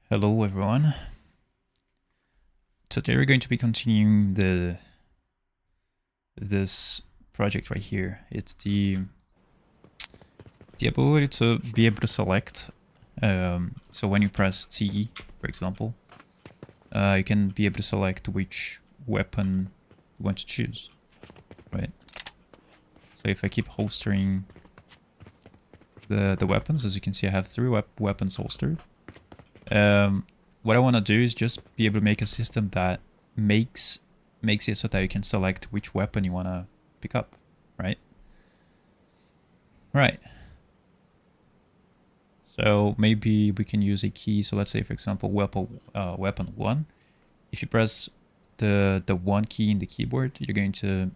Hello everyone. Today we're going to be continuing this project right here. It's the ability to be able to select. So when you press T, for example, you can be able to select which weapon you want to choose, right? So if I keep holstering the weapons, as you can see, I have 3 weapons holstered. What I want to do is just be able to make a system that makes it so that you can select which weapon you want to pick up, right? Right. So maybe we can use a key. So let's say, for example, weapon 1. If you press the 1 key in the keyboard, you're going to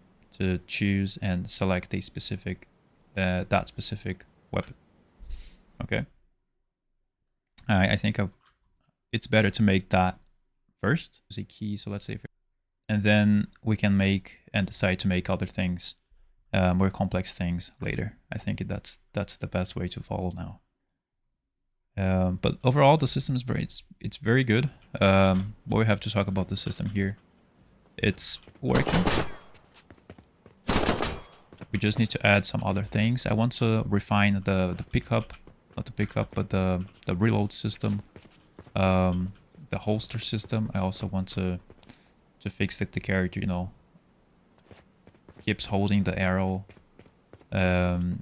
choose and select a specific that specific weapon. Okay. I think it's better to make that first. Use a key. So let's say, and then we can make and decide to make other things, more complex things later. I think that's the best way to follow now. But overall, the system is it's very good. But we have to talk about the system here. It's working. We just need to add some other things. I want to refine the pickup, not the pickup, but the reload system, the holster system. I also want to fix that the character, you know, keeps holding the arrow in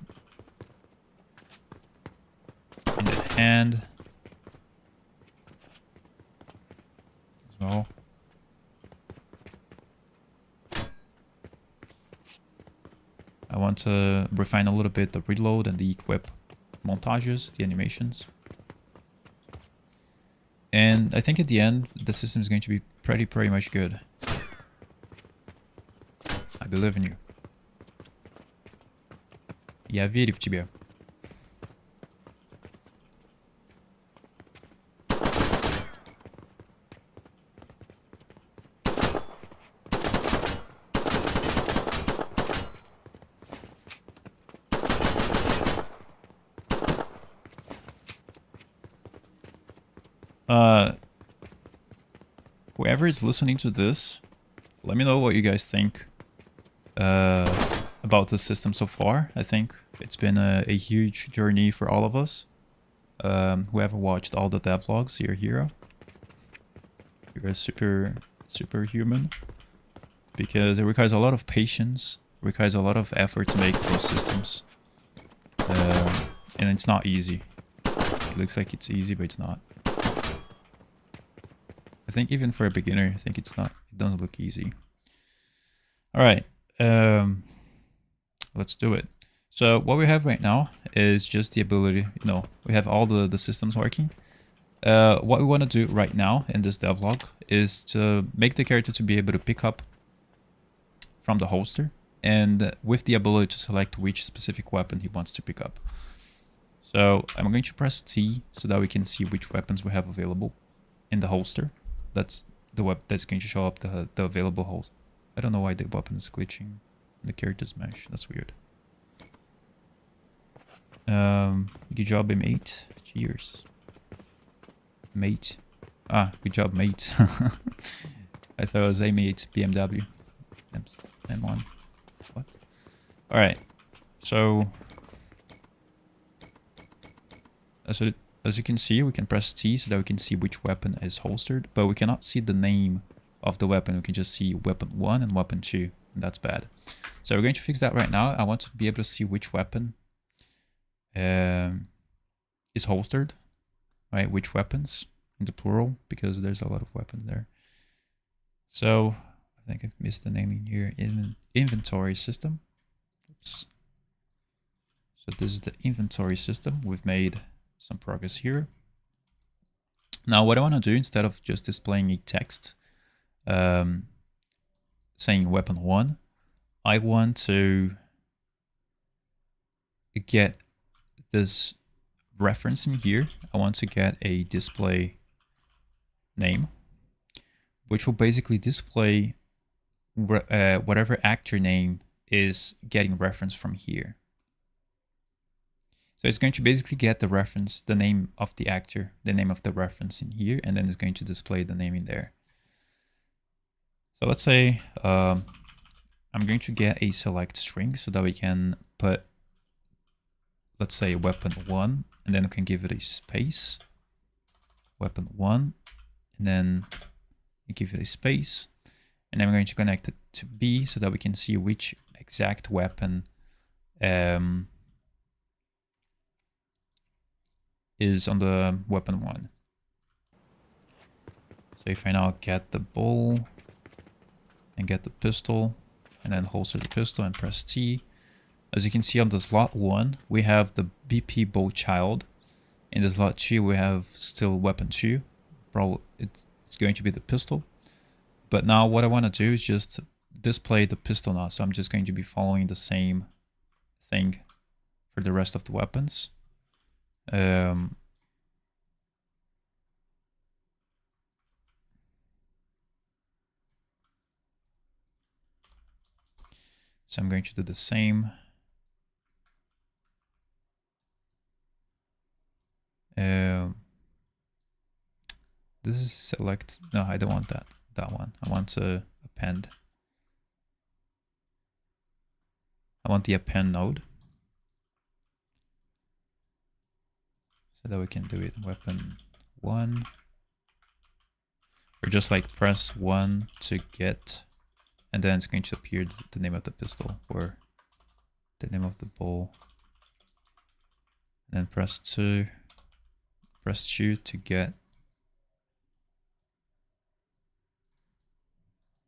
the hand as well. I want to refine a little bit the reload and the equip montages, the animations. And I think at the end, the system is going to be pretty much good. I believe in you. Я верю в тебя. Whoever is listening to this, let me know what you guys think about the system so far. I think it's been a huge journey for all of us. Whoever watched all the devlogs, you're a hero. You're a superhuman. Because it requires a lot of patience, requires a lot of effort to make those systems. And it's not easy. It looks like it's easy, but it's not. I think even for a beginner, I think it's not. It doesn't look easy. All right, let's do it. So what we have right now is just the ability. You know, we have all the systems working. What we want to do right now in this devlog is to make the character to be able to pick up from the holster, and with the ability to select which specific weapon he wants to pick up. So I'm going to press T so that we can see which weapons we have available in the holster. That's the weapon that's going to show up the available holster. I don't know why the weapon is glitching. The character's mesh. That's weird. Good job, mate. Cheers. Mate. Ah, good job, mate. I thought it was A-mate BMW. M1. What? Alright. So as you can see, we can press T so that we can see which weapon is holstered, but we cannot see the name of the weapon. We can just see weapon 1 and weapon 2, and that's bad. So we're going to fix that right now. I want to be able to see which weapon is holstered, right? Which weapons in the plural, because there's a lot of weapons there. So I think I've missed the name in here. Inventory system. Oops. So this is the inventory system. We've made some progress here. Now what I want to do, instead of just displaying a text saying weapon 1, I want to get this reference in here. I want to get a display name, which will basically display whatever actor name is getting reference from here. So it's going to basically get the reference, the name of the actor, the name of the reference in here, and then it's going to display the name in there. So let's say I'm going to get a select string so that we can put, let's say, weapon 1, and then we can give it a space, weapon 1, and then you give it a space, and then we're going to connect it to B so that we can see which exact weapon is on the weapon 1. So if I now get the bowl and get the pistol, and then holster the pistol and press T, as you can see on the slot 1, we have the BP bow child. In the slot 2, we have still weapon 2. Probably it's going to be the pistol. But now what I want to do is just display the pistol now. So I'm just going to be following the same thing for the rest of the weapons. So I'm going to do the same. This is select. No, I don't want that one. I want to append. I want the append node so that we can do it weapon 1. Or just like press 1 to get, and then it's going to appear the name of the pistol or the name of the bowl. And then press 2 to get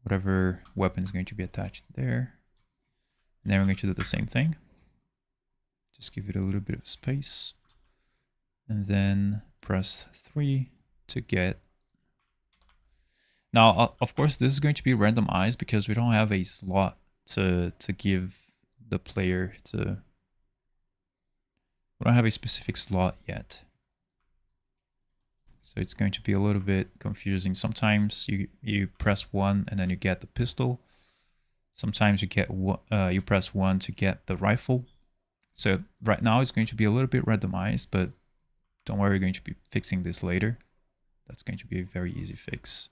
whatever weapon is going to be attached there. And then we're going to do the same thing. Just give it a little bit of space. And then press 3 to get. Now, of course, this is going to be randomized because we don't have a slot to give the player to. We don't have a specific slot yet. So it's going to be a little bit confusing. Sometimes you press 1 and then you get the pistol. Sometimes you press 1 to get the rifle. So right now it's going to be a little bit randomized, but don't worry, we're going to be fixing this later. That's going to be a very easy fix.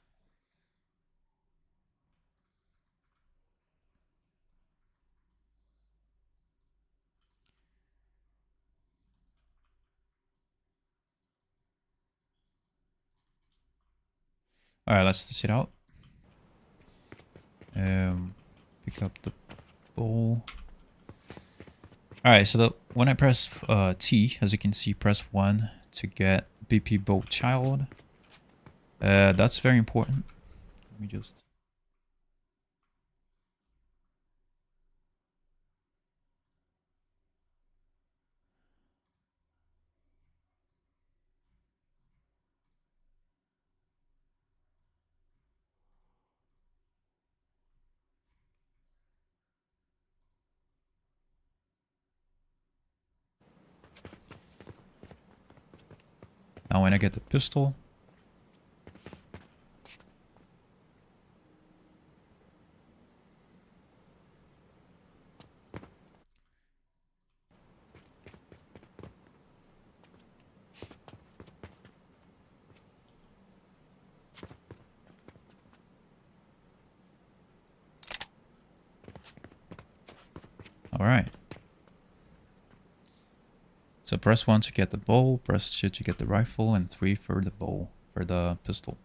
All right, let's test it out. Pick up the bowl. All right, so when I press T, as you can see, press 1 to get BP bow child. That's very important. Let me just. Now when I get the pistol, all right. So press 1 to get the bowl, press 2 to get the rifle, and 3 for the bowl, for the pistol.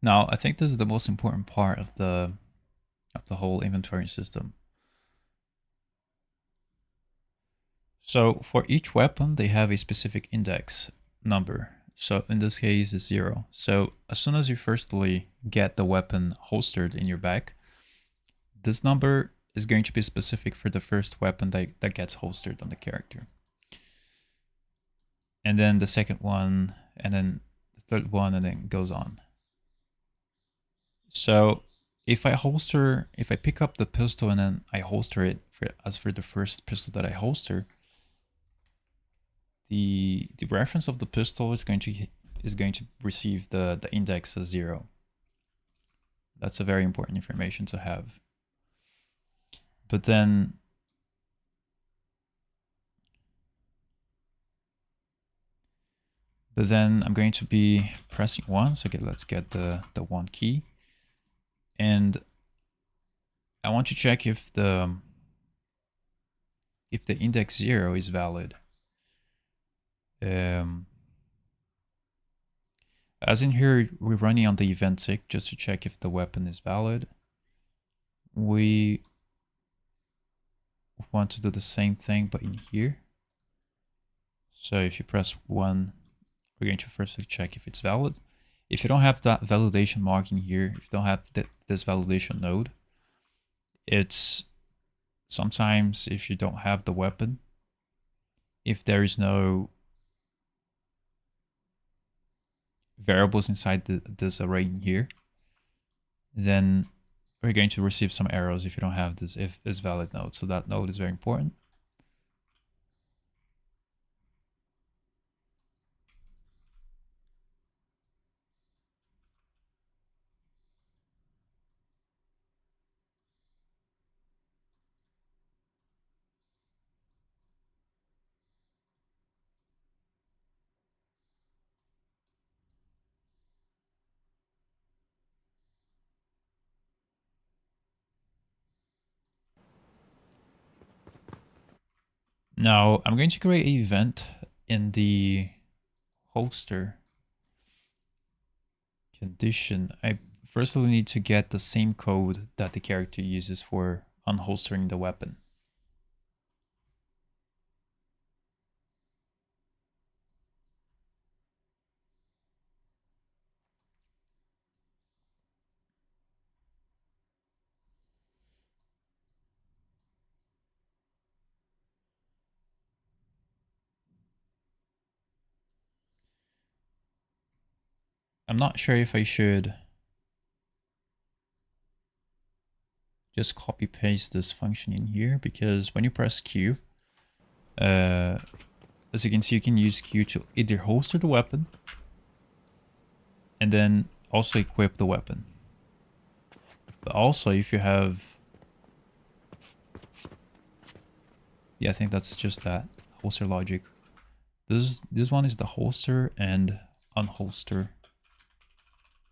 Now, I think this is the most important part of the whole inventory system. So for each weapon, they have a specific index number. So in this case, it's 0. So as soon as you firstly get the weapon holstered in your bag, this number is going to be specific for the first weapon that gets holstered on the character. And then the second one, and then the third one, and then it goes on. So if I pick up the pistol and then I holster it as for the first pistol that I holster, the reference of the pistol is going to receive the index as 0. That's a very important information to have. But then I'm going to be pressing 1. So okay, let's get the 1 key. And I want to check if the index 0 is valid. As in here, we're running on the event tick just to check if the weapon is valid. We want to do the same thing, but in here. So if you press 1, we're going to firstly check if it's valid. If you don't have that validation mark in here, if you don't have this validation node, it's sometimes if you don't have the weapon, if there is no variables inside this array in here, then we're going to receive some errors if you don't have this if is valid node. So that node is very important. Now I'm going to create an event in the holster condition. I firstly need to get the same code that the character uses for unholstering the weapon. I'm not sure if I should just copy paste this function in here, because when you press Q, as you can see, you can use Q to either holster the weapon and then also equip the weapon. But also if you have, yeah, I think that's just that holster logic. This one is the holster and unholster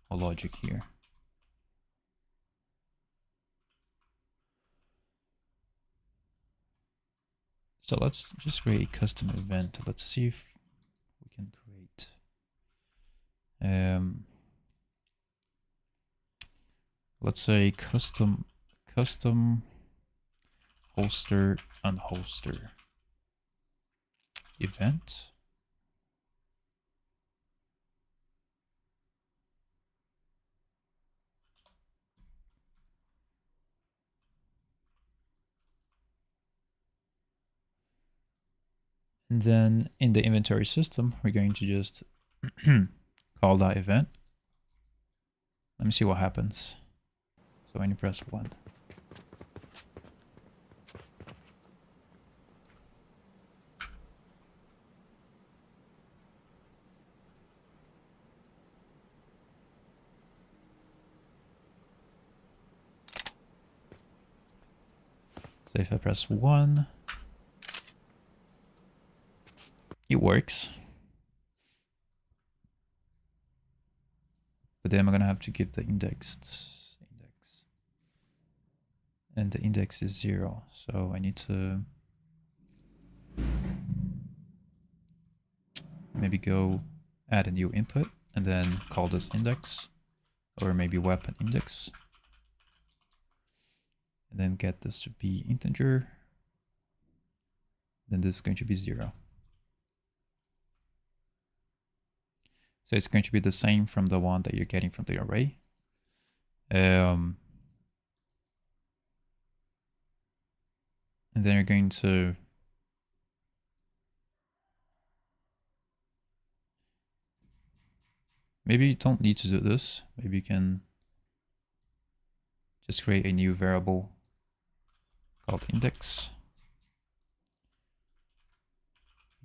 logic here. So let's just create a custom event. Let's see if we can create. Let's say custom holster unholster event. And then in the inventory system, we're going to just call that event. Let me see what happens. So when you press 1. So if I press 1, it works. But then I'm gonna have to give the index. And the index is 0. So I need to maybe go add a new input and then call this index or maybe weapon index, and then get this to be integer. Then this is going to be 0. So it's going to be the same from the one that you're getting from the array. And then you're going to maybe you don't need to do this. Maybe you can just create a new variable called index.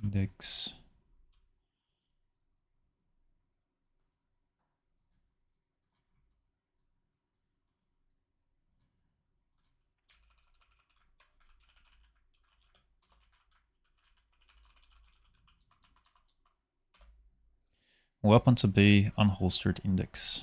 Index. Weapon to be unholstered index.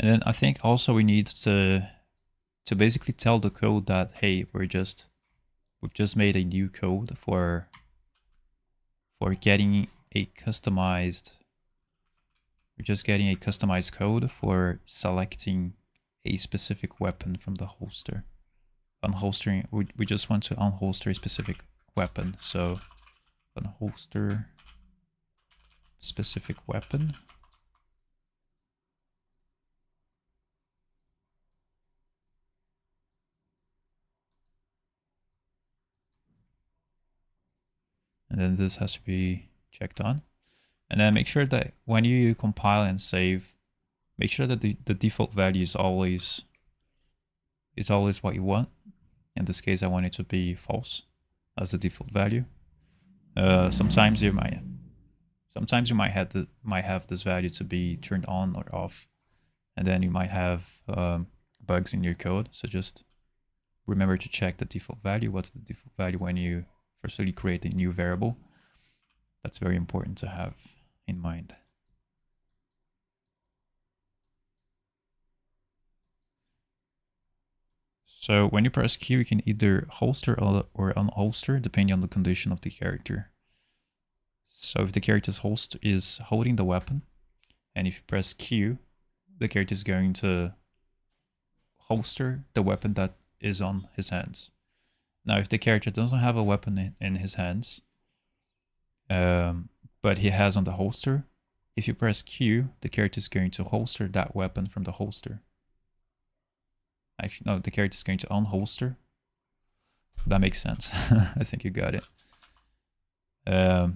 And then I think also we need to basically tell the code that, hey, we've just made a new code for getting a customized. We're just getting a customized code for selecting a specific weapon from the holster. Unholstering, we just want to unholster a specific weapon. So unholster specific weapon. And then this has to be checked on. And then make sure that when you compile and save, make sure that the default value is always what you want. In this case, I want it to be false as the default value. Sometimes you might have this value to be turned on or off, and then you might have bugs in your code. So just remember to check the default value. What's the default value when you firstly create a new variable? That's very important to have in mind. So when you press Q, you can either holster or unholster depending on the condition of the character. So if the character's host is holding the weapon, and if you press Q, the character is going to holster the weapon that is on his hands. Now, if the character doesn't have a weapon in his hands, but he has on the holster, if you press Q, the character is going to holster that weapon from the holster. Actually, no, the character is going to unholster. That makes sense. I think you got it. So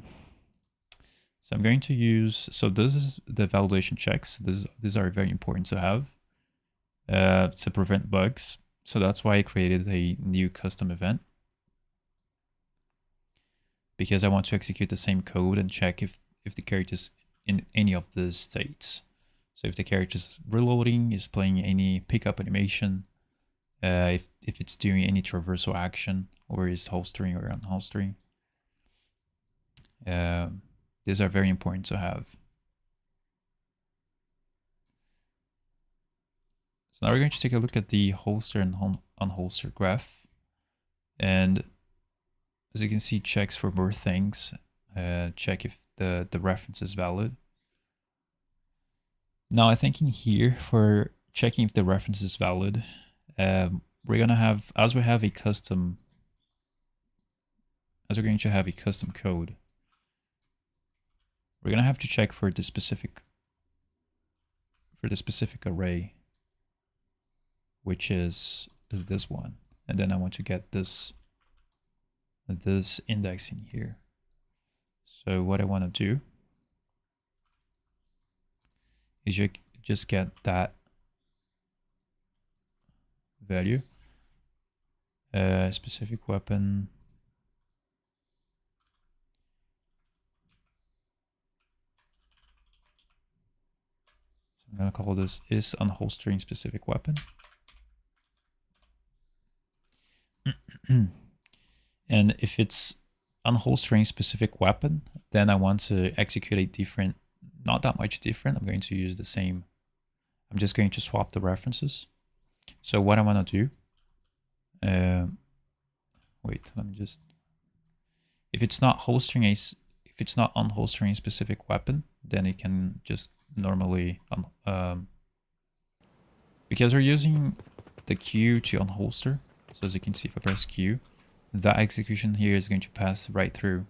I'm going to use, so this is the validation checks. These are very important to have to prevent bugs. So that's why I created a new custom event, because I want to execute the same code and check if the character is in any of the states. So if the character is reloading, is playing any pickup animation, if it's doing any traversal action, or is holstering or unholstering. These are very important to have. So now we're going to take a look at the holster and unholster graph. And as you can see, checks for more things. Check if the reference is valid. Now I think in here, for checking if the reference is valid, we're gonna have, as we're going to have a custom code, we're gonna have to check for the specific array, which is this one, and then I want to get this index in here. So what I want to do is you just get that value, specific weapon. So I'm going to call this is unholstering specific weapon. And if it's unholstering specific weapon, then I want to execute a different not that much different. I'm going to use the same. I'm just going to swap the references. So what I want to do, wait, let me just, if it's not unholstering a specific weapon, then it can just normally, because we're using the Q to unholster. So as you can see, if I press Q, that execution here is going to pass right through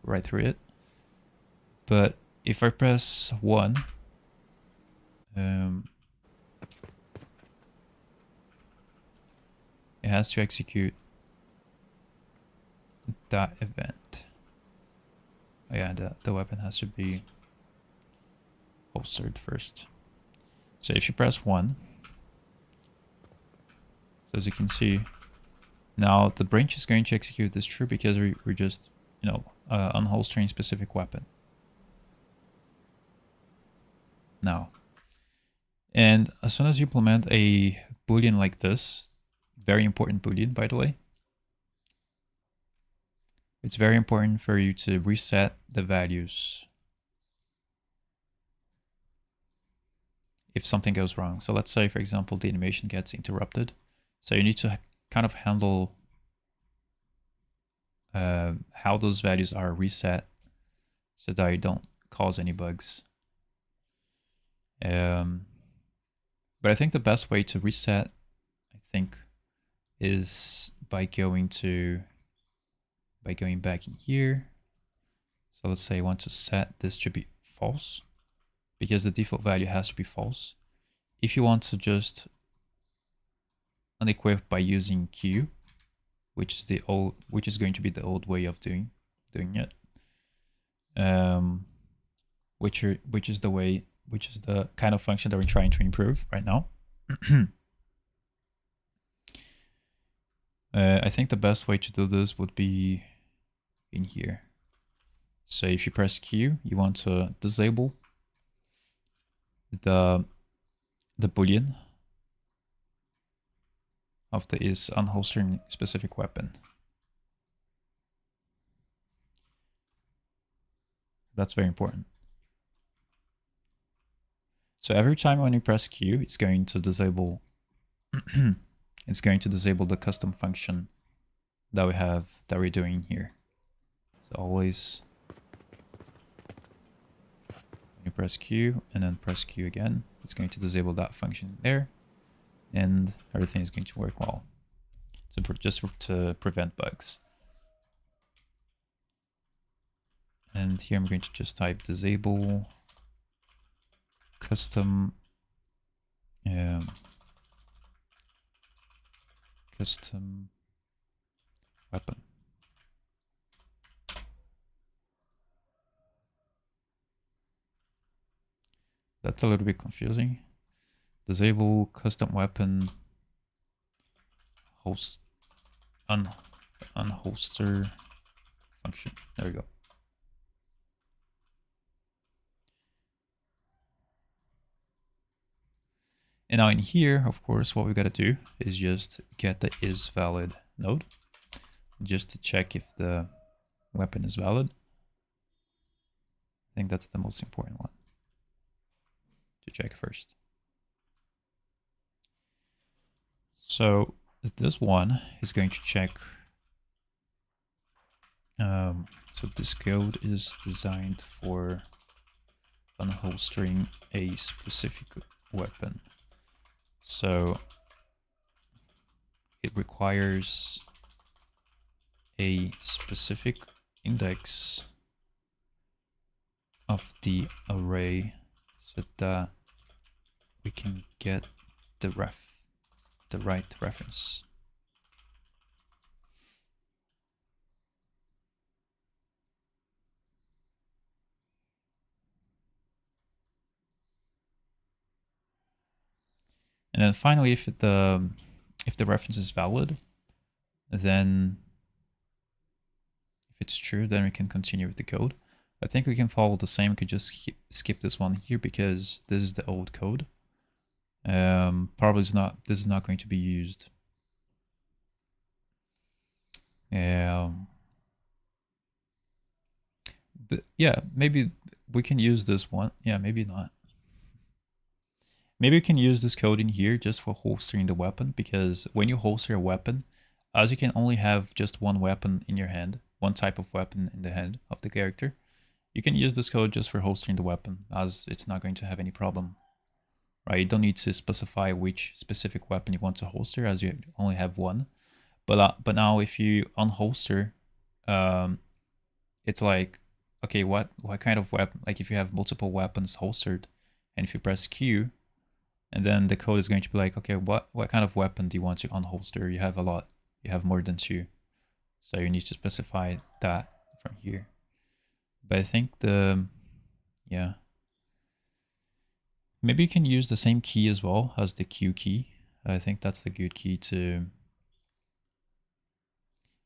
it. But if I press 1, it has to execute that event. Oh yeah, the weapon has to be holstered first. So if you press 1, so as you can see, now the branch is going to execute this true because we're just, you know, unholstering a specific weapon. Now, and as soon as you implement a boolean like this, very important boolean, by the way, it's very important for you to reset the values if something goes wrong. So let's say, for example, the animation gets interrupted. So you need to kind of handle how those values are reset so that you don't cause any bugs. But I think the best way to reset, I think, is by going back in here. So let's say I want to set this to be false because the default value has to be false. If you want to just unequip by using Q, which is going to be the old way of doing it, which is the kind of function that we're trying to improve right now. I think the best way to do this would be in here. So if you press Q, you want to disable the boolean of the is unholstering specific weapon. That's very important. So every time when you press Q, it's going to disable it's going to disable the custom function that we're doing here. So always when you press Q and then press Q again, it's going to disable that function there, and everything is going to work well. So just to prevent bugs. And here I'm going to just type disable custom custom weapon. That's a little bit confusing. Disable custom weapon unholster function. There we go. And now in here, of course, what we got to do is just get the isValid node just to check if the weapon is valid. I think that's the most important one to check first. So this one is going to check. So this code is designed for unholstering a specific weapon. So it requires a specific index of the array so that we can get the right reference. And then finally, if the reference is valid, then if it's true, then we can continue with the code. I think we can follow the same. We could just skip this one here because this is the old code. Probably this is not going to be used. But yeah, maybe we can use this one. Yeah, maybe not. Maybe you can use this code in here just for holstering the weapon, because when you holster a weapon, as you can only have just one weapon in your hand, one type of weapon in the hand of the character, you can use this code just for holstering the weapon, as it's not going to have any problem. Right? You don't need to specify which specific weapon you want to holster, as you only have one. But now if you unholster, it's like, okay, what kind of weapon? Like if you have multiple weapons holstered, and if you press Q, and then the code is going to be like, okay, what kind of weapon do you want to unholster? You have a lot. You have more than 2. So you need to specify that from here. But I think yeah. Maybe you can use the same key as well as the Q key. I think that's the good key to...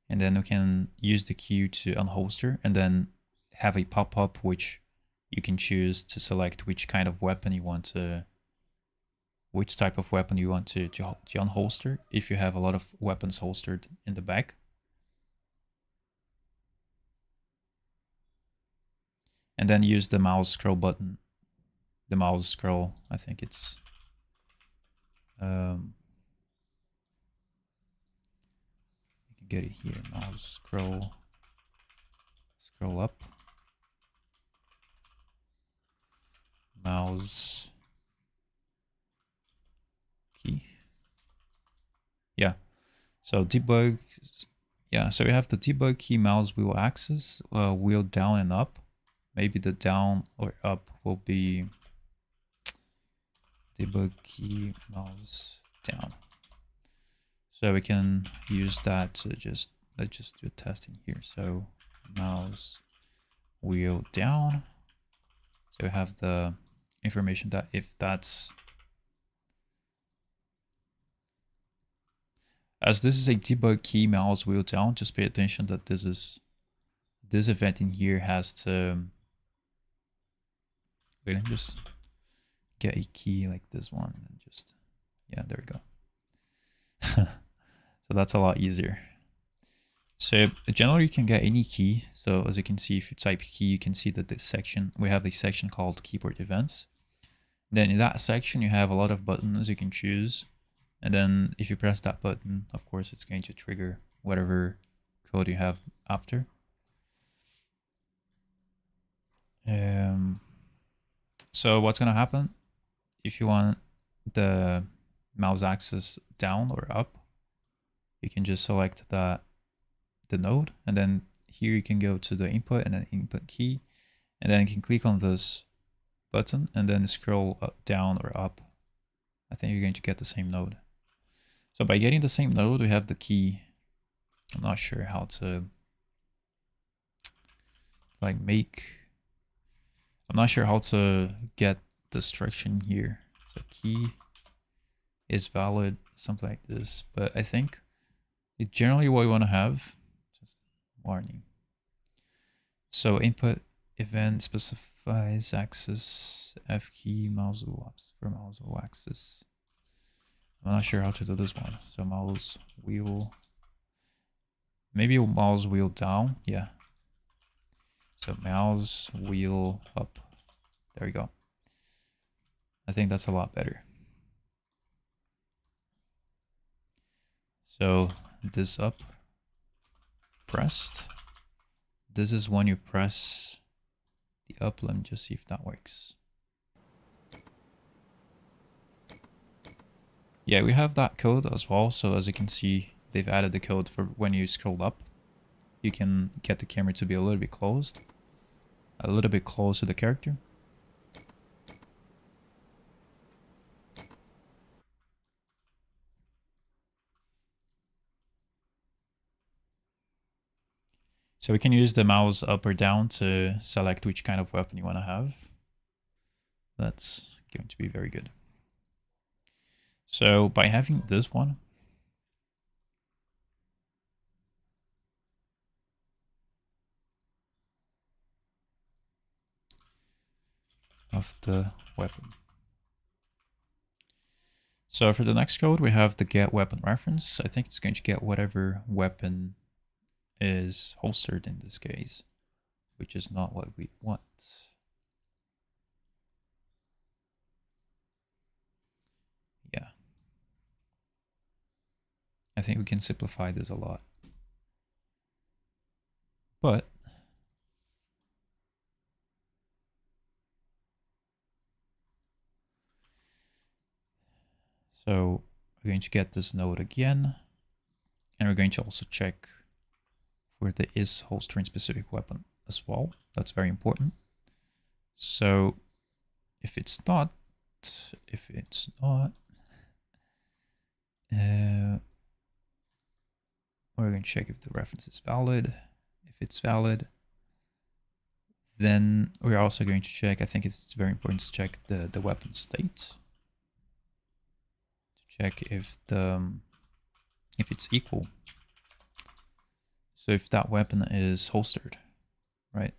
And then we can use the Q to unholster and then have a pop-up which you can choose to select which kind of weapon you want to... which type of weapon you want to unholster if you have a lot of weapons holstered in the back. And then use the mouse scroll button. The mouse scroll, I think it's... you can get it here, mouse scroll up. Mouse key. Yeah, so debug, yeah, so we have the debug key, mouse wheel axis, wheel down and up. Maybe the down or up will be debug key, mouse down. So we can use that to just, let's just do a testing here. So mouse wheel down. So we have the information that if that's, as this is a debug key, mouse wheel down, just pay attention that this event in here has to, wait, let me just get a key like this one and just, yeah, there we go. So that's a lot easier. So generally you can get any key. So as you can see, if you type key, you can see that this section, we have a section called keyboard events. Then in that section, you have a lot of buttons you can choose. And then if you press that button, of course, it's going to trigger whatever code you have after. So what's going to happen if you want the mouse axis down or up, you can just select the node, and then here you can go to the input and then input key, and then you can click on this button and then scroll up, down or up. I think you're going to get the same node. So by getting the same node, we have the key. I'm not sure how to like make, I'm not sure how to get the instruction here. So key is valid, something like this, but I think it's generally what you want to have. Just warning. So input event specifies axis F key mouse wheel for mouse wheel axis. I'm not sure how to do this one. So mouse wheel, maybe mouse wheel down. Yeah. So mouse wheel up. There we go. I think that's a lot better. So this up, pressed. This is when you press the up. Let me just see if that works. Yeah, we have that code as well. So as you can see, they've added the code for when you scroll up. You can get the camera to be a little bit closed, a little bit close to the character. So we can use the mouse up or down to select which kind of weapon you want to have. That's going to be very good. So by having this one, of the weapon. So for the next code, we have the get weapon reference. I think it's going to get whatever weapon is holstered in this case, which is not what we want. I think we can simplify this a lot. But so we're going to get this node again, and we're going to also check for the is holster in specific weapon as well. That's very important. So if it's not, we're going to check if the reference is valid. If it's valid, then we're also going to check, I think it's very important to check the weapon state. To check if it's equal. So if that weapon is holstered, right?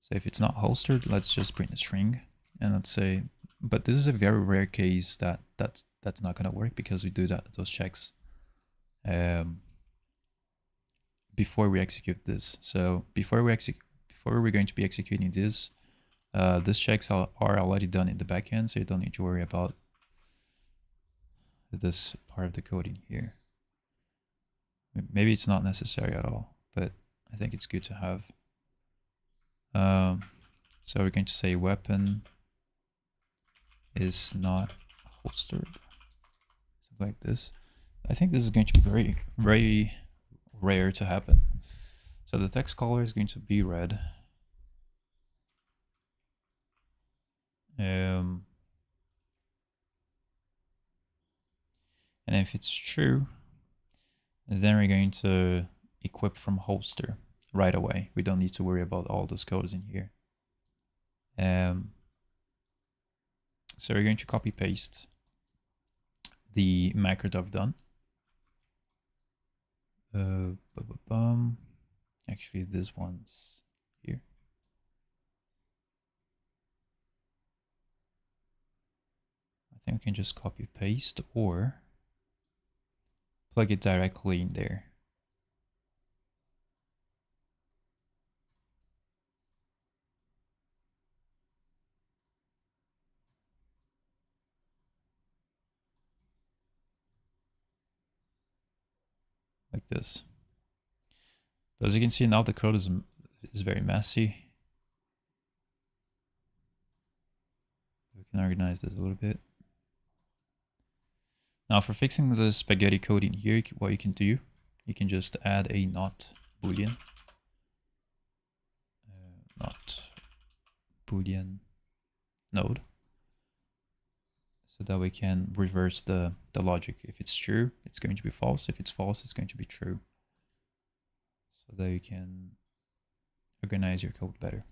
So if it's not holstered, let's just print a string and let's say, but this is a very rare case that's not going to work because we do those checks before we execute this. So before we're going to be executing this, these checks are already done in the backend, so you don't need to worry about this part of the coding here. Maybe it's not necessary at all, but I think it's good to have. So we're going to say weapon is not holstered, something like this. I think this is going to be very, very rare to happen. So the text color is going to be red. And if it's true, then we're going to equip from holster right away. We don't need to worry about all those codes in here. So we're going to copy paste the macro that I've done. Actually, this one's here. I think we can just copy paste or plug it directly in there. Like this. But as you can see now, the code is very messy. We can organize this a little bit. Now for fixing the spaghetti code in here, what you can do, you can just add a not boolean. Not boolean node. So that we can reverse the logic. If it's true, it's going to be false. If it's false, it's going to be true. So that you can organize your code better.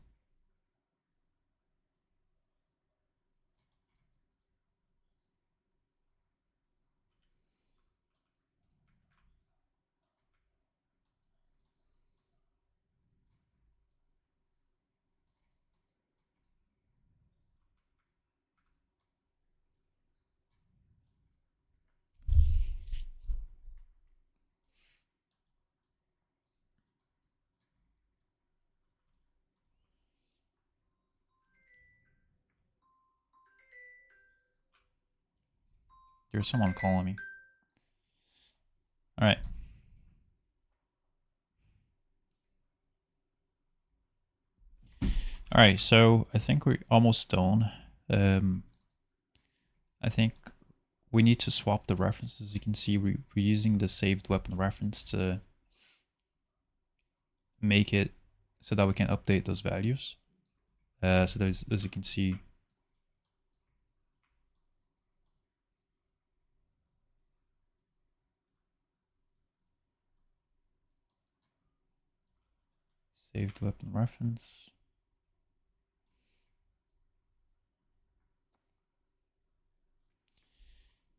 There's someone calling me. All right. All right, so I think we're almost done. I think we need to swap the references. You can see we're using the saved weapon reference to make it so that we can update those values. So there's, as you can see, saved weapon reference.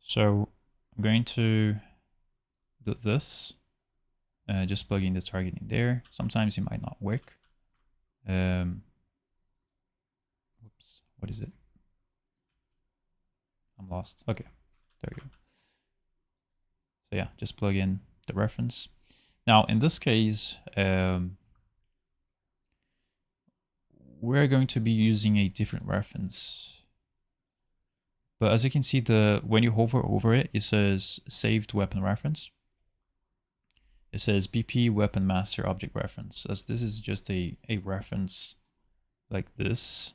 So I'm going to do this, just plugging the target in there. Sometimes it might not work. Whoops, what is it? I'm lost. Okay, there we go. So yeah, just plug in the reference. Now in this case, we're going to be using a different reference. But as you can see, when you hover over it, it says saved weapon reference. It says BP weapon master object reference. As this is just a reference like this,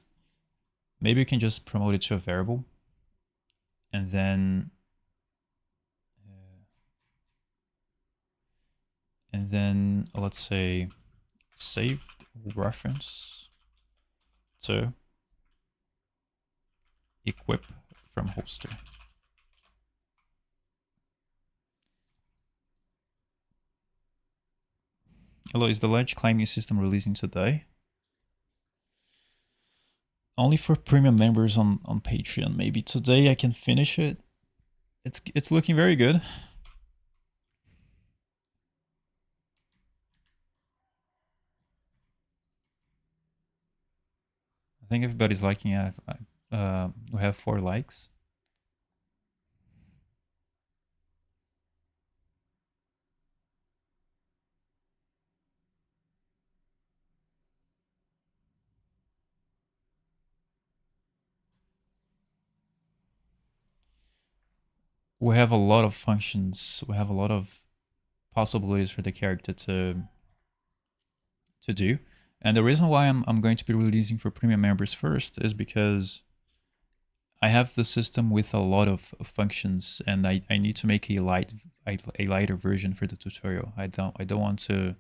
maybe you can just promote it to a variable, and then let's say saved reference to equip from holster. Hello, is the ledge climbing system releasing today? Only for premium members on Patreon. Maybe today I can finish it. It's looking very good. I think everybody's liking it. We have 4 likes. We have a lot of functions. We have a lot of possibilities for the character to do. And the reason why I'm going to be releasing for premium members first is because I have the system with a lot of functions, and I need to make a lighter version for the tutorial. I don't want to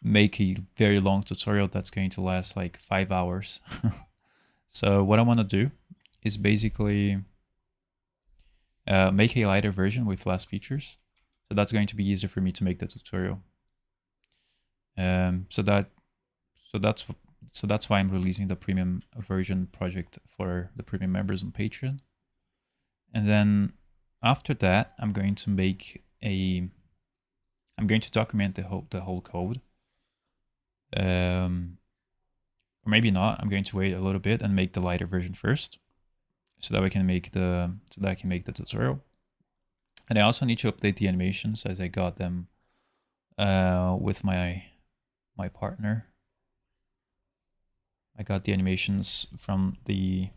make a very long tutorial that's going to last like 5 hours. So what I want to do is basically make a lighter version with less features. So that's going to be easier for me to make the tutorial. So that's why I'm releasing the premium version project for the premium members on Patreon. And then after that, I'm going to document the whole code. Or maybe not. I'm going to wait a little bit and make the lighter version first, so that I can make the tutorial. And I also need to update the animations as I got them with my partner. I got the animations from the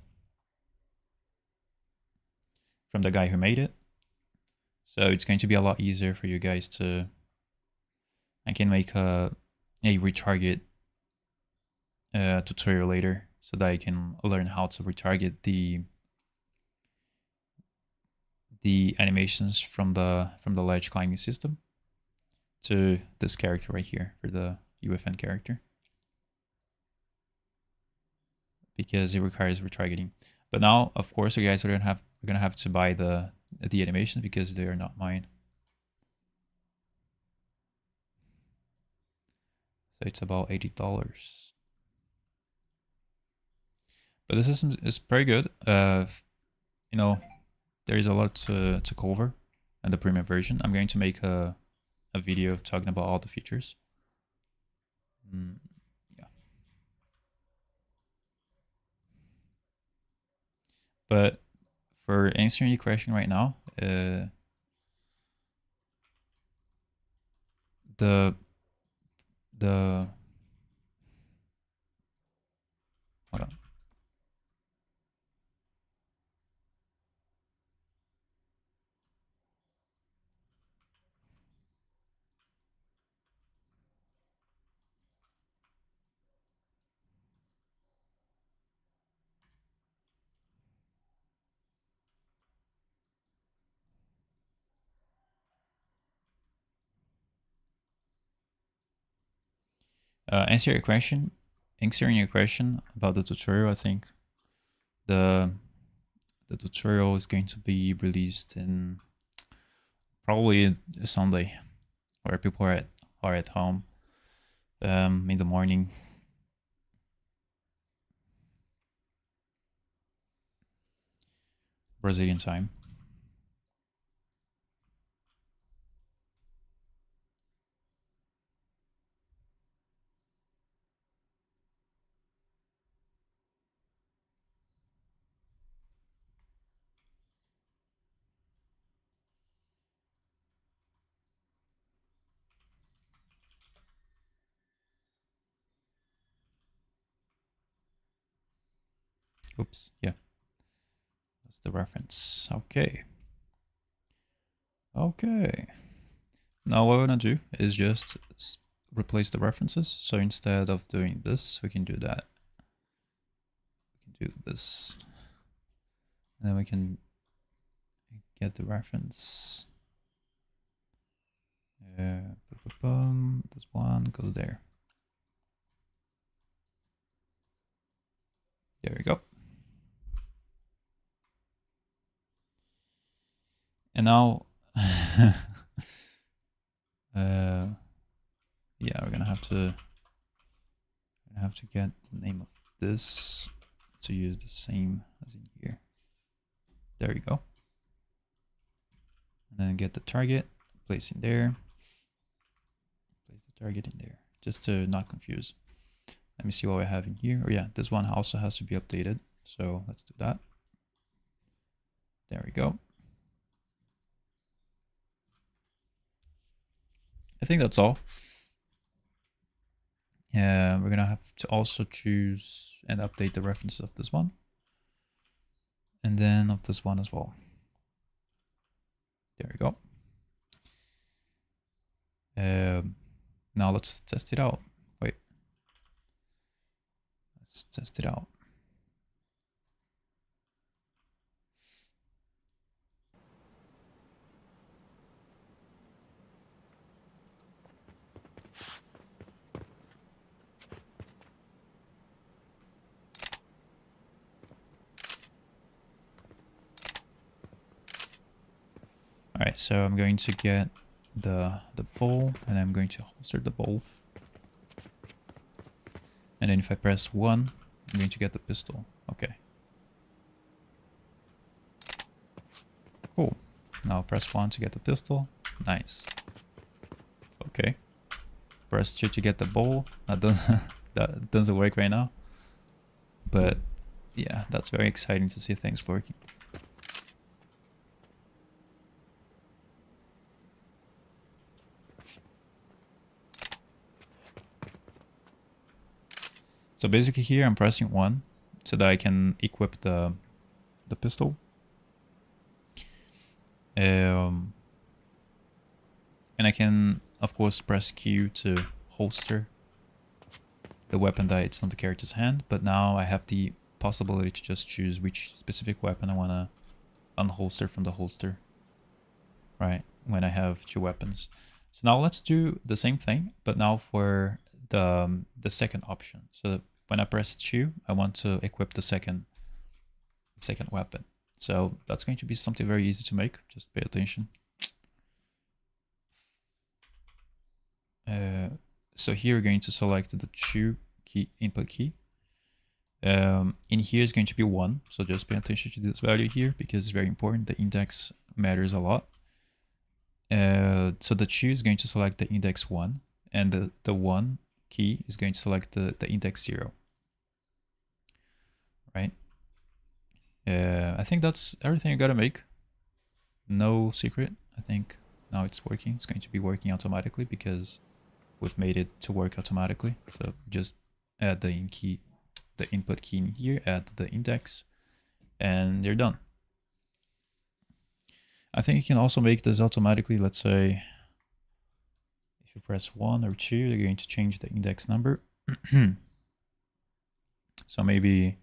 guy who made it. So it's going to be a lot easier for you guys to... I can make a retarget tutorial later, so that I can learn how to retarget the animations from the ledge climbing system to this character right here for the UFN character, because it requires retargeting. But now, of course, you guys are gonna have to buy the animations because they are not mine. So it's about $80. But this system is very good. You know, there is a lot to cover in the premium version. I'm going to make a video talking about all the features. Yeah. But for answering your question right now, the hold on. Answering your question about the tutorial, I think the tutorial is going to be released in probably a Sunday, where people are at home in the morning. Brazilian time. Oops, yeah. That's the reference. Okay. Okay. Now what we're gonna do is just replace the references. So instead of doing this, we can do that. We can do this. And then we can get the reference. This one goes there. There we go. And now, yeah, we're gonna have to get the name of this to use the same as in here. There you go. And then get the target, place in there, place the target in there, just to not confuse. Let me see what I have in here. Oh yeah, this one also has to be updated. So let's do that. There we go. I think that's all. We're gonna have to also choose and update the references of this one. And then of this one as well. There we go. Now let's test it out. Wait. Let's test it out. All right, so I'm going to get the bowl, and I'm going to holster the bowl. And then if I press 1, I'm going to get the pistol. Okay. Cool. Now press 1 to get the pistol. Nice. Okay. Press 2 to get the bowl. That doesn't work right now. But yeah, that's very exciting to see things working. So basically here I'm pressing 1 so that I can equip the pistol. And I can of course press Q to holster the weapon that it's on the character's hand, but now I have the possibility to just choose which specific weapon I want to unholster from the holster, right, when I have 2 weapons. So now let's do the same thing, but now for the second option. So when I press 2, I want to equip the second weapon. So that's going to be something very easy to make. Just pay attention. So here we're going to select the 2 key input key. In here is going to be 1. So just pay attention to this value here because it's very important. The index matters a lot. So the 2 is going to select the index 1, and the 1 key is going to select the index 0. Right? I think that's everything you gotta make. No secret. I think now it's working. It's going to be working automatically because we've made it to work automatically. So just add the input key in here, add the index, and you're done. I think you can also make this automatically. Let's say if you press 1 or 2, you're going to change the index number. So maybe,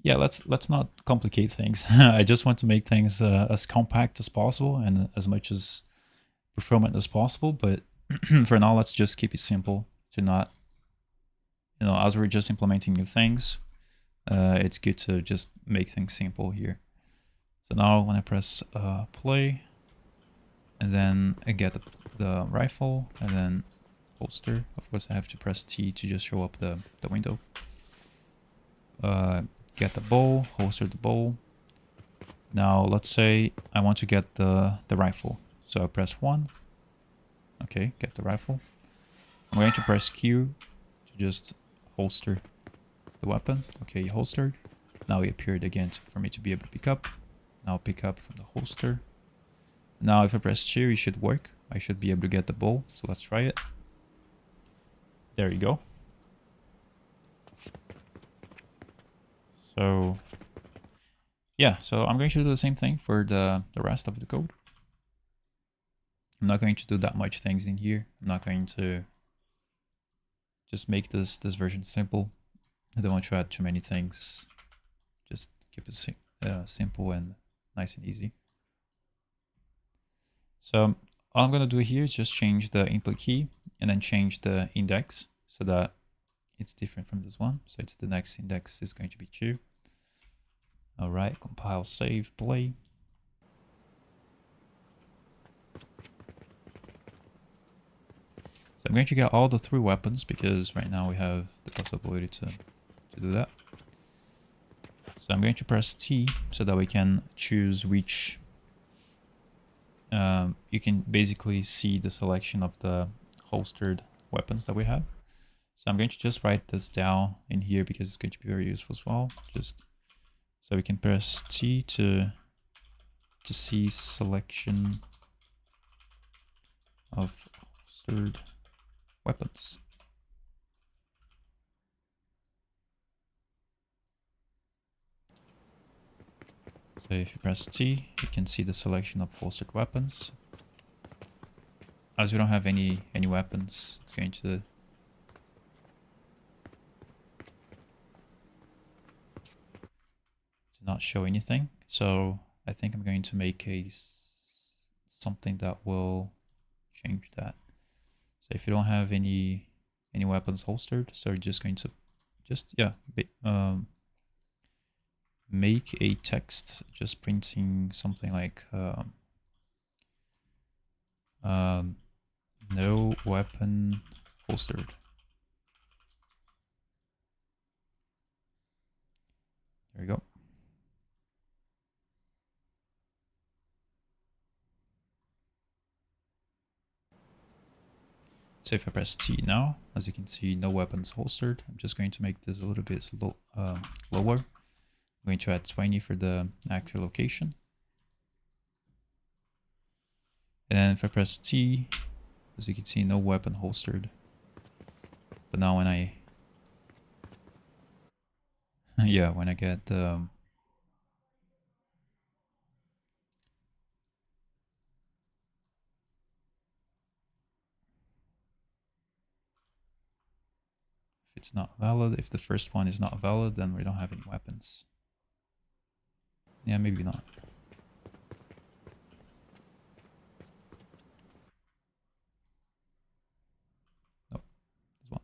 yeah, let's not complicate things. I just want to make things as compact as possible and as much as refinement as possible. But for now, let's just keep it simple to not, as we're just implementing new things, it's good to just make things simple here. So now when I press play, and then I get the rifle, and then holster. Of course, I have to press T to just show up the window. Get the bow, holster the bow. Now let's say I want to get the rifle. So I press 1. Okay, get the rifle. I'm going to press Q to just holster the weapon. Okay, holstered. Now it appeared again for me to be able to pick up. Now pick up from the holster. Now if I press 2, it should work. I should be able to get the bow. So let's try it. There you go. So yeah, so I'm going to do the same thing for the rest of the code. I'm not going to do that much things in here. I'm not going to just make this version simple. I don't want to add too many things. Just keep it simple and nice and easy. So all I'm going to do here is just change the input key and then change the index so that it's different from this one. So it's the next index is going to be 2. All right, compile, save, play. So I'm going to get all the 3 weapons because right now we have the possibility to do that. So I'm going to press T so that we can choose which. You can basically see the selection of the holstered weapons that we have. So I'm going to just write this down in here because it's going to be very useful as well. Just so we can press T to see selection of holstered weapons. So if you press T, you can see the selection of holstered weapons. As we don't have any weapons, it's going to not show anything. So I think I'm going to make something that will change that. So if you don't have any weapons holstered, so you're just going to make a text just printing something like no weapon holstered. There we go. So if I press T now, as you can see, no weapons holstered. I'm just going to make this a little bit lower. I'm going to add 20 for the actual location. And then if I press T, as you can see, no weapon holstered. But now when I yeah, when I get the if it's not valid, if the first one is not valid, then we don't have any weapons. Yeah, maybe not. Nope, this one.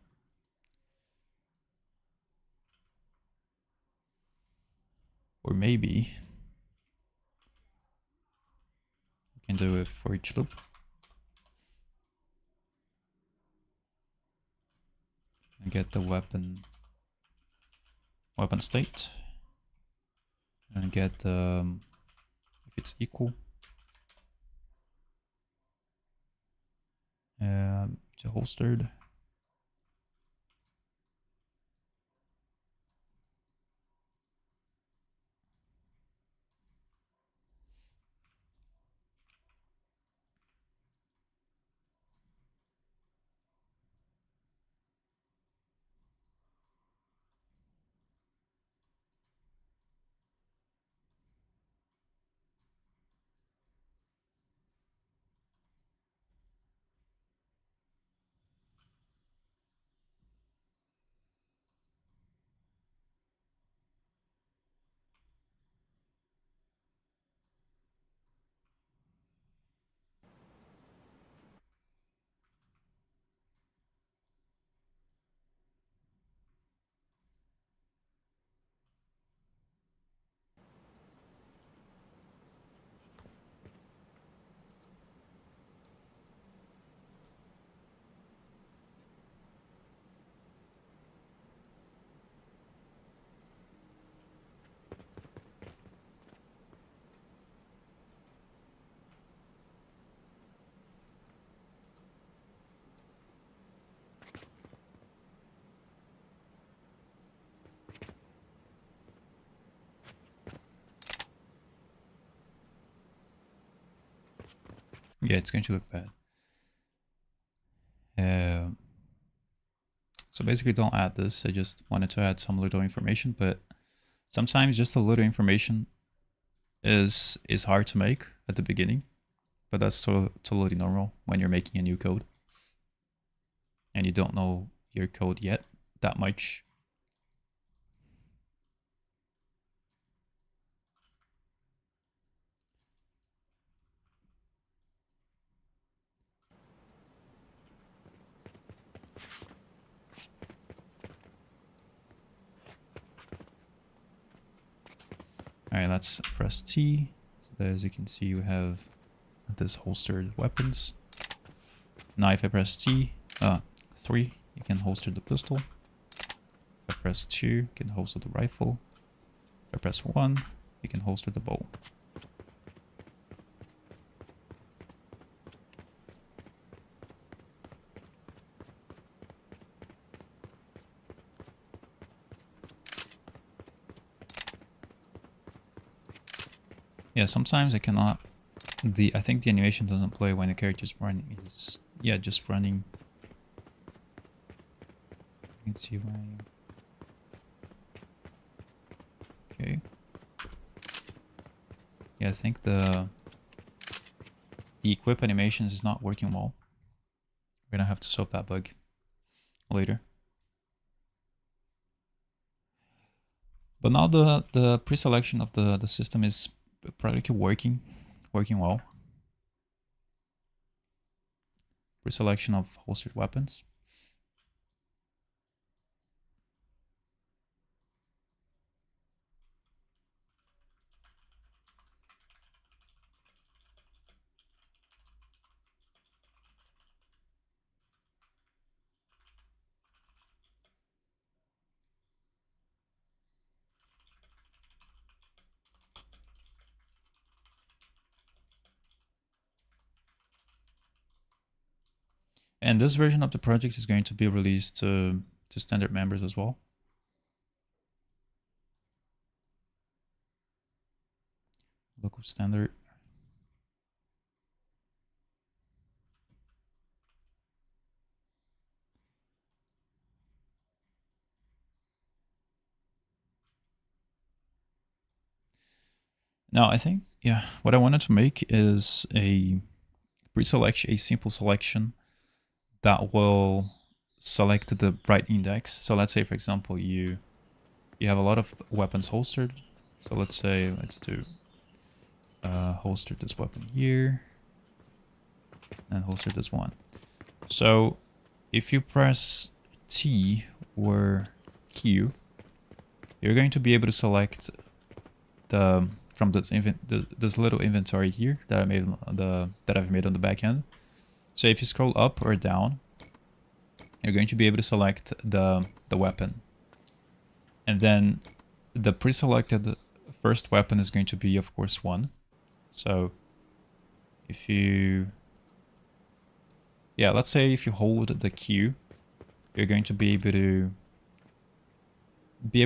Or maybe we can do a for each loop. And get the weapon state. And get if it's equal to holstered. Yeah, it's going to look bad. So basically don't add this. I just wanted to add some little information, but sometimes just a little information is hard to make at the beginning, but that's totally normal when you're making a new code and you don't know your code yet that much. All right, let's press T. So as you can see, we have this holstered weapons. Now if I press T, 3, you can holster the pistol. If I press 2, you can holster the rifle. If I press 1, you can holster the bow. Yeah, sometimes I cannot. I think the animation doesn't play when the character's running. Is just running. You can see why. Okay. Yeah, I think the equip animations is not working well. We're gonna have to solve that bug later. But now the pre-selection of the system is practically working well. Pre-selection of holstered weapons. And this version of the project is going to be released to standard members as well. Local standard. Now I think, yeah, what I wanted to make is a pre-selection, a simple selection that will select the right index. So let's say, for example, you have a lot of weapons holstered. So let's do holster this weapon here and holster this one. So if you press T or Q, you're going to be able to select from this little inventory here that I've made on the back end. So if you scroll up or down, you're going to be able to select the weapon, and then the pre-selected first weapon is going to be, of course, 1. So if you, let's say if you hold the Q, you're going to be able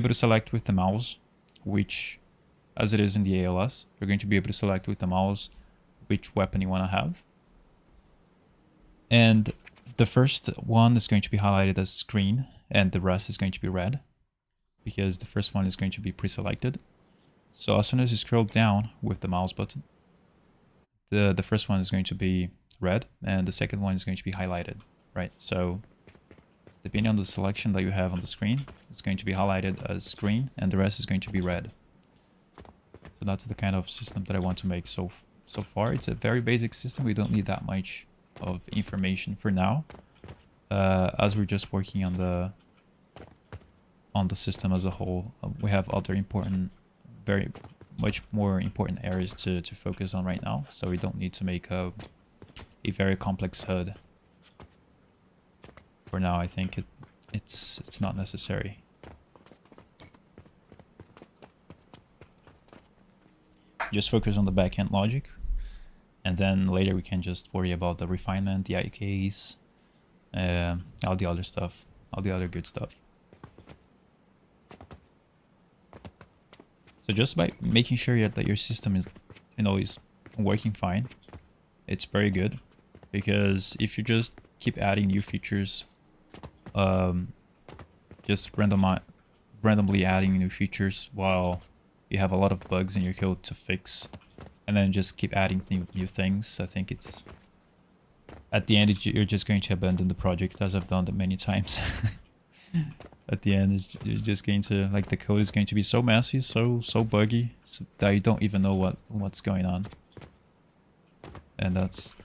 to select with the mouse, which, as it is in the ALS, you're going to be able to select with the mouse which weapon you want to have. And the first one is going to be highlighted as green, and the rest is going to be red, because the first one is going to be pre-selected. So as soon as you scroll down with the mouse button, the first one is going to be red, and the second one is going to be highlighted, right? So depending on the selection that you have on the screen, it's going to be highlighted as green, and the rest is going to be red. So that's the kind of system that I want to make so far. It's a very basic system. We don't need that much of information for now, as we're just working on the system as a whole. We have other important, very much more important areas to focus on right now, so we don't need to make a very complex HUD for now. I think it's not necessary. Just focus on the backend logic, and then later we can just worry about the refinement, the IKs, all the other stuff, all the other good stuff. So just by making sure that your system is, is working fine, it's very good. Because if you just keep adding new features, just randomly adding new features while you have a lot of bugs in your code to fix, and then just keep adding new things. I think it's at the end you're just going to abandon the project, as I've done that many times. At the end, you're just going to, like, the code is going to be so messy, so buggy, so that you don't even know what's going on. And that's,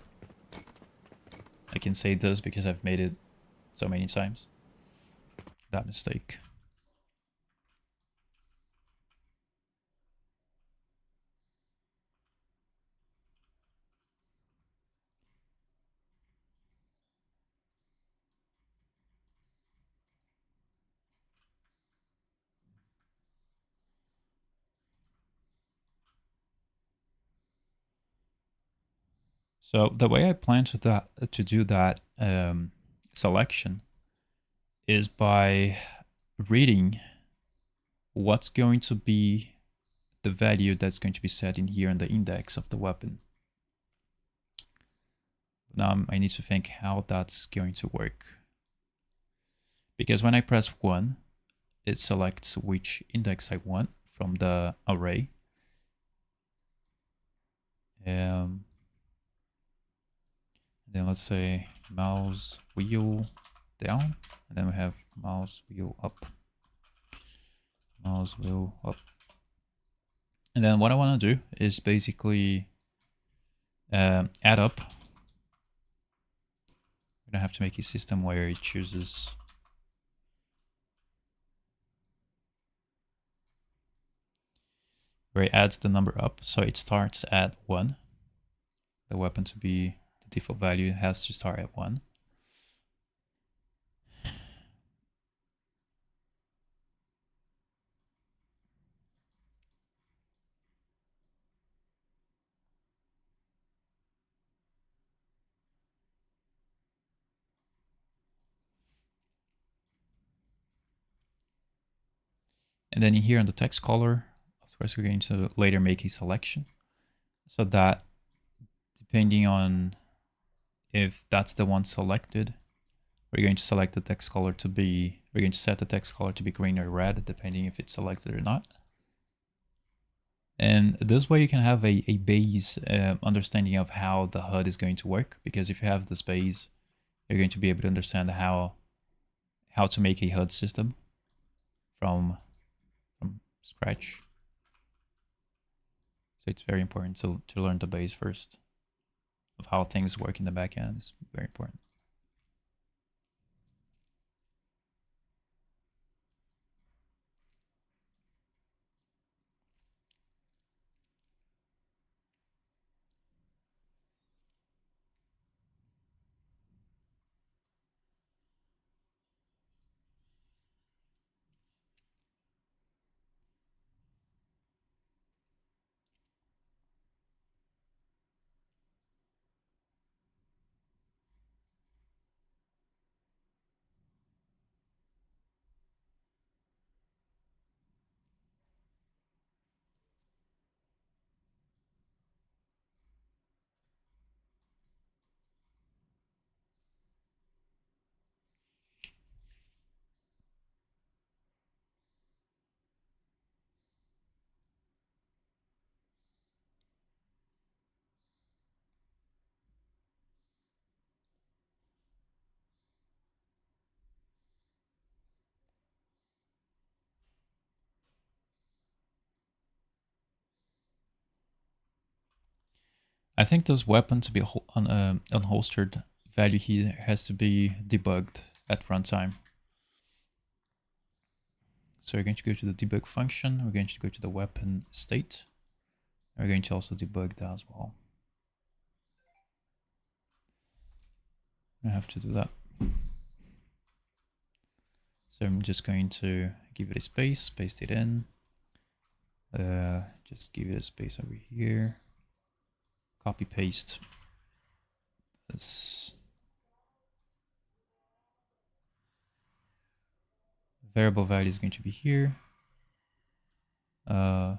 I can say this because I've made it so many times, that mistake. So the way I plan to do that selection is by reading what's going to be the value that's going to be set in here in the index of the weapon. Now I need to think how that's going to work. Because when I press 1, it selects which index I want from the array. Then let's say mouse wheel down, and then we have mouse wheel up. Mouse wheel up. And then what I want to do is basically add up. We're gonna have to make a system where it chooses where it adds the number up. So it starts at 1. The weapon to be the default value has to start at 1. And then here in the text color, of course, we're going to later make a selection so that depending on if that's the one selected, we're going to select the text color to be, we're going to set the text color to be green or red, depending if it's selected or not. And this way you can have a base understanding of how the HUD is going to work, because if you have this base, you're going to be able to understand how to make a HUD system from scratch. So it's very important to learn the base first of how things work in the back end. It's very important. I think this weapon to be unholstered value here has to be debugged at runtime. So we're going to go to the debug function. We're going to go to the weapon state. We're going to also debug that as well. I have to do that. So I'm just going to give it a space, paste it in. Just give it a space over here. Copy paste this. Variable value is going to be here. Variable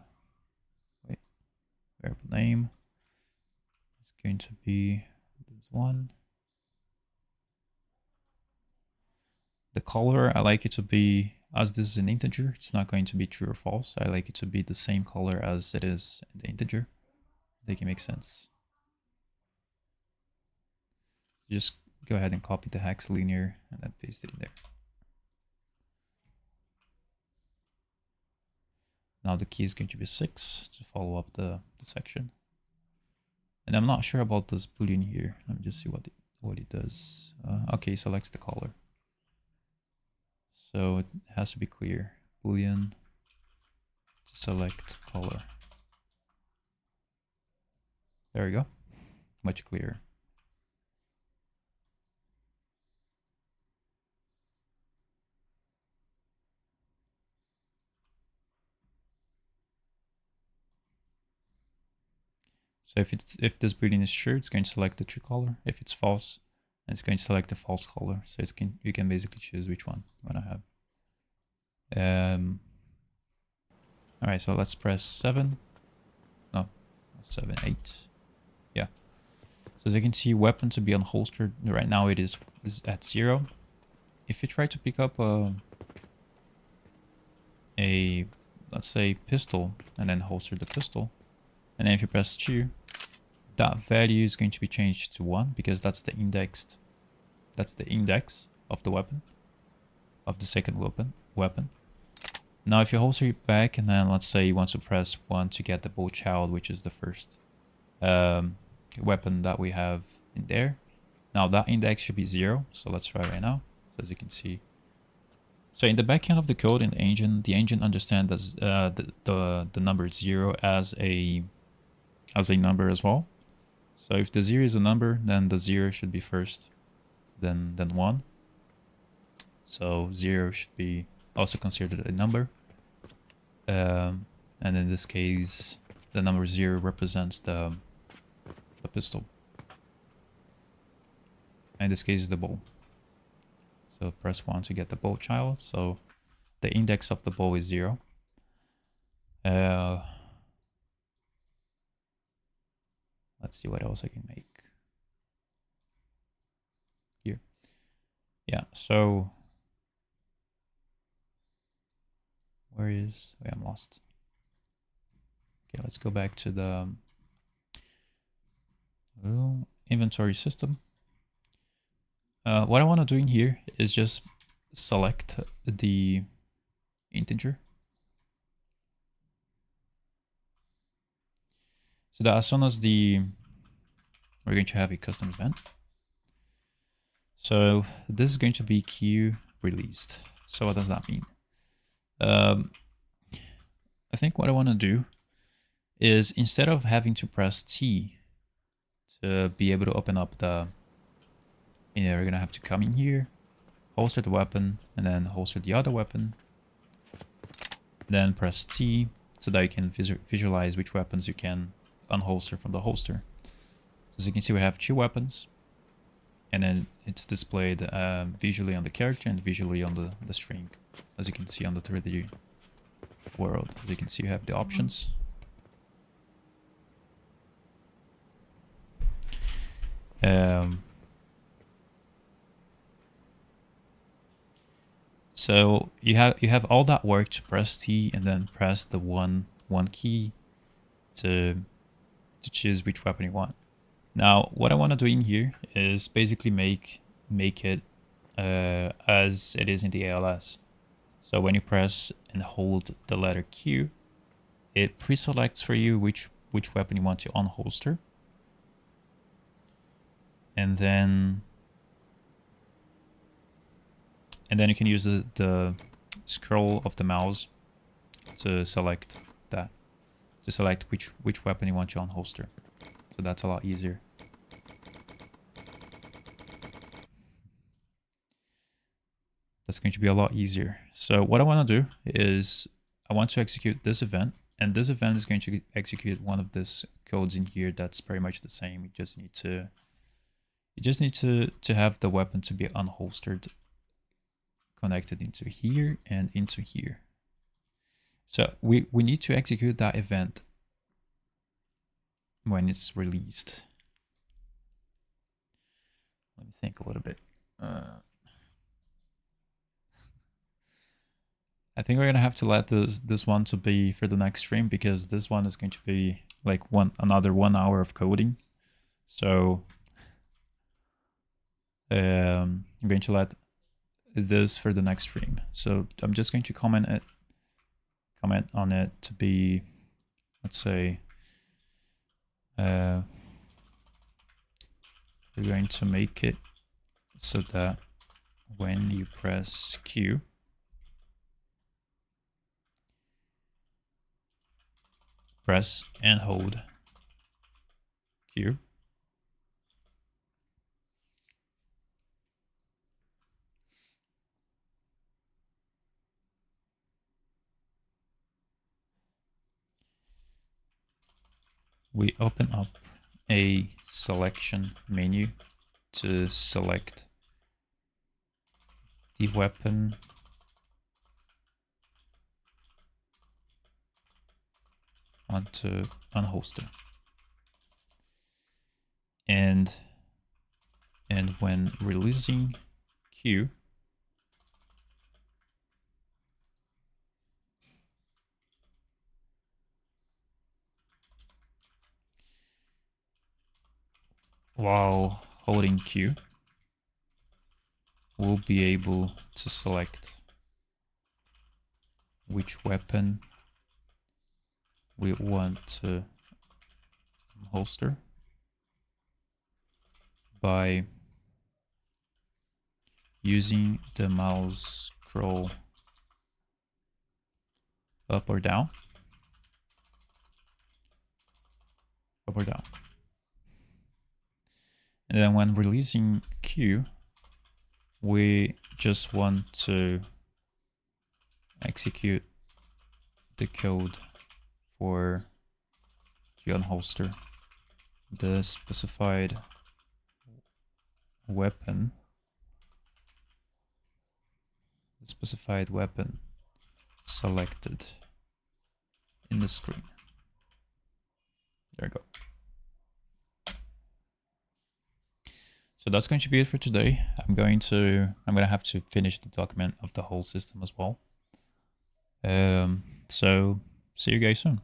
name is going to be this one. The color, I like it to be as this is an integer, it's not going to be true or false. I like it to be the same color as it is in the integer. I think it makes sense. Just go ahead and copy the hex linear and then paste it in there. Now the key is going to be 6 to follow up the section. And I'm not sure about this boolean here. Let me just see what it does. Okay, it selects the color. So it has to be clear. Boolean to select color. There we go. Much clearer. So if this boolean is true, it's going to select the true color. If it's false, it's going to select the false color. So you can basically choose which one you want to have. All right, so let's press 7. No, 7, 8. Yeah. So as you can see, weapon to be unholstered. Right now it is at 0. If you try to pick up a let's say pistol and then holster the pistol, and then if you press 2, that value is going to be changed to 1 because that's the index of the weapon, of the second weapon. Now if you holster it back and then let's say you want to press 1 to get the bow child, which is the first weapon that we have in there. Now that index should be 0, so let's try right now. So as you can see, so in the backend of the code in the engine understands the number 0 as a number as well. So if the 0 is a number, then the 0 should be first, then 1. So 0 should be also considered a number. And in this case, the number 0 represents the pistol. In this case, the bow. So press 1 to get the bow child. So the index of the bow is 0. Let's see what else I can make here. Yeah, so where is... Wait, I'm lost. Okay, let's go back to the inventory system. What I want to do in here is just select the integer. So that as soon as we're going to have a custom event. So this is going to be queue released. So what does that mean? I think what I want to do is instead of having to press T to be able to open up the, we're going to have to come in here, holster the weapon, and then holster the other weapon. Then press T so that you can visualize which weapons you can unholster from the holster. So as you can see, we have 2 weapons, and then it's displayed visually on the character and visually on the string, as you can see on the 3D world. As you can see, you have the options. So you have all that work to press T and then press the one key to choose which weapon you want. Now what I want to do in here is basically make it as it is in the ALS. So when you press and hold the letter Q, it pre-selects for you which weapon you want to unholster. And then you can use the scroll of the mouse to select that, to select which weapon you want to unholster. So that's a lot easier. That's going to be a lot easier. So what I want to do is I want to execute this event, and this event is going to execute one of these codes in here that's pretty much the same. You just need to have the weapon to be unholstered, connected into here and into here. So we need to execute that event when it's released. Let me think a little bit. I think we're gonna have to let this one to be for the next stream, because this one is going to be like another 1 hour of coding. So I'm going to let this for the next stream. So I'm just going to comment on it to be, let's say, we're going to make it so that when you press Q, press and hold Q. We open up a selection menu to select the weapon onto unholster. And when releasing Q, while holding Q, we'll be able to select which weapon we want to holster by using the mouse scroll up or down. Up or down. And then when releasing Q, we just want to execute the code for the unholster the specified weapon. The specified weapon selected in the screen. There we go. So that's going to be it for today. I'm gonna have to finish the document of the whole system as well. So see you guys soon.